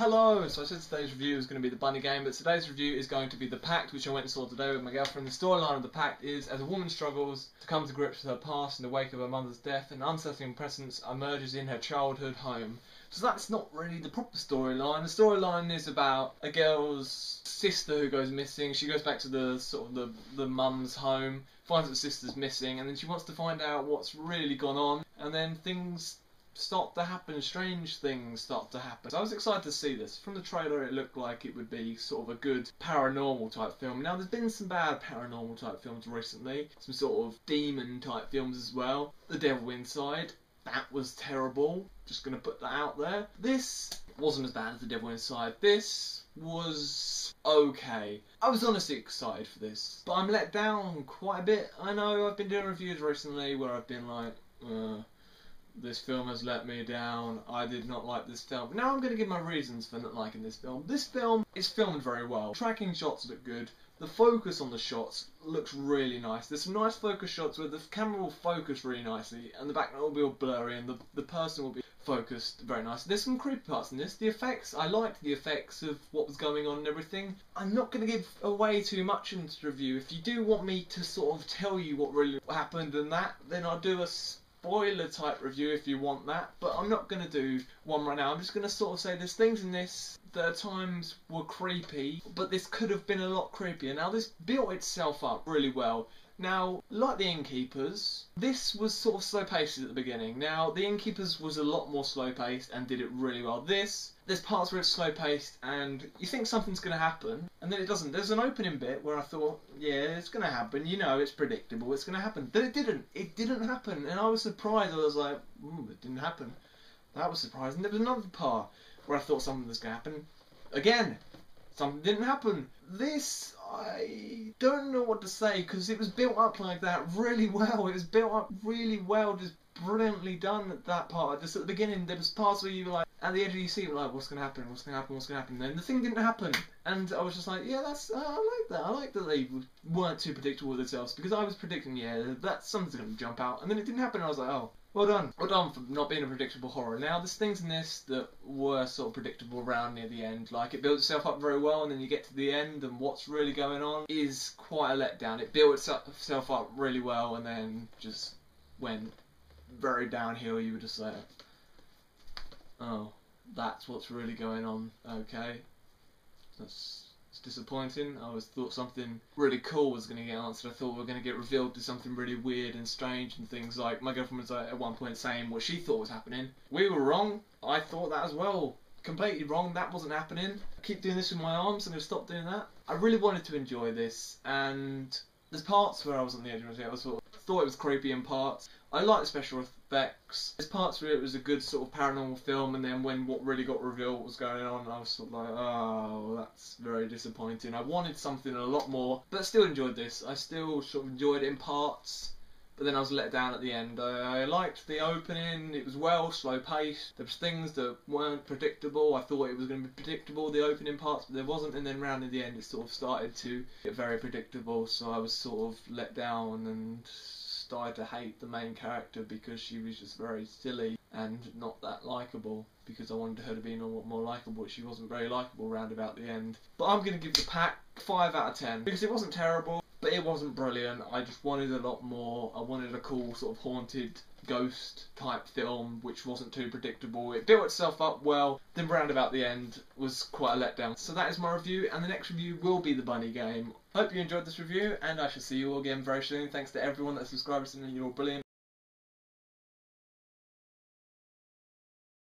Hello! So I said today's review is going to be the bunny game, but today's review is going to be the Pact, which I went and saw today with my girlfriend. The storyline of the Pact is, as a woman struggles to come to grips with her past in the wake of her mother's death, an unsettling presence emerges in her childhood home. So that's not really the proper storyline. The storyline is about a girl's sister who goes missing. She goes back to the mum's home, finds that the sister's missing, and then she wants to find out what's really gone on, and then things start to happen, strange things start to happen. So I was excited to see this. From the trailer it looked like it would be sort of a good paranormal type film. Now there's been some bad paranormal type films recently, some sort of demon type films as well. The Devil Inside, that was terrible, just going to put that out there. This wasn't as bad as The Devil Inside. This was okay. I was honestly excited for this, but I'm let down quite a bit. I know I've been doing reviews recently where I've been like, this film has let me down, I did not like this film. Now I'm going to give my reasons for not liking this film. This film is filmed very well. Tracking shots look good. The focus on the shots looks really nice. There's some nice focus shots where the camera will focus really nicely and the background will be all blurry and the person will be focused very nicely. There's some creepy parts in this. The effects, I liked the effects of what was going on and everything. I'm not going to give away too much in this review. If you do want me to sort of tell you what really happened and that, then I'll do a spoiler type review if you want that, but I'm not going to do one right now. I'm just going to sort of say there's things in this that at times were creepy, but this could have been a lot creepier. Now this built itself up really well. Now, like The Innkeepers, this was sort of slow-paced at the beginning. Now, The Innkeepers was a lot more slow-paced and did it really well. There's parts where it's slow-paced and you think something's going to happen, and then it doesn't. There's an opening bit where I thought, yeah, it's going to happen. You know, it's predictable. It's going to happen. Then it didn't. It didn't happen, and I was surprised. I was like, it didn't happen. That was surprising. There was another part where I thought something was going to happen. Again, something didn't happen. This, I don't know what to say, because it was built up like that really well. It was built up really well, just brilliantly done at that part. Just at the beginning, there was parts where you were like, at the edge of your seat, like, what's going to happen, what's going to happen, what's going to happen? Then the thing didn't happen. And I was just like, yeah, that's, I like that. I like that they weren't too predictable with themselves, because I was predicting, yeah, that something's going to jump out. And then it didn't happen, and I was like, oh, well done. Well done for not being a predictable horror. Now, there's things in this that were sort of predictable around near the end. Like, it built itself up very well, and then you get to the end, and what's really going on is quite a letdown. It built itself up really well, and then just went very downhill. You were just like, oh, that's what's really going on. Okay. It's disappointing. I always thought something really cool was going to get answered. I thought we were going to get revealed to something really weird and strange and things like, my girlfriend was at one point saying what she thought was happening. We were wrong. I thought that as well. Completely wrong. That wasn't happening. I keep doing this with my arms. I'm going to stop doing that. I really wanted to enjoy this, and there's parts where I was on the edge of my seat. I thought it was creepy in parts. I like the special effects. There's parts where it was a good sort of paranormal film, and then when what really got revealed what was going on, I was sort of like, oh, that's very disappointing. I wanted something a lot more, but I still enjoyed this. I still sort of enjoyed it in parts, but then I was let down at the end. I liked the opening. It was well, slow-paced. There was things that weren't predictable. I thought it was going to be predictable, the opening parts, but there wasn't, and then round in the end it sort of started to get very predictable, so I was sort of let down and started to hate the main character because she was just very silly and not that likeable, because I wanted her to be a lot more likeable. She wasn't very likeable round about the end. But I'm going to give the Pact 5 out of 10 because it wasn't terrible, but it wasn't brilliant. I just wanted a lot more. I wanted a cool sort of haunted ghost type film which wasn't too predictable. It built itself up well, then round about the end was quite a letdown. So that is my review, and the next review will be the bunny game. Hope you enjoyed this review, and I shall see you all again very soon. Thanks to everyone that subscribes, and you're all brilliant.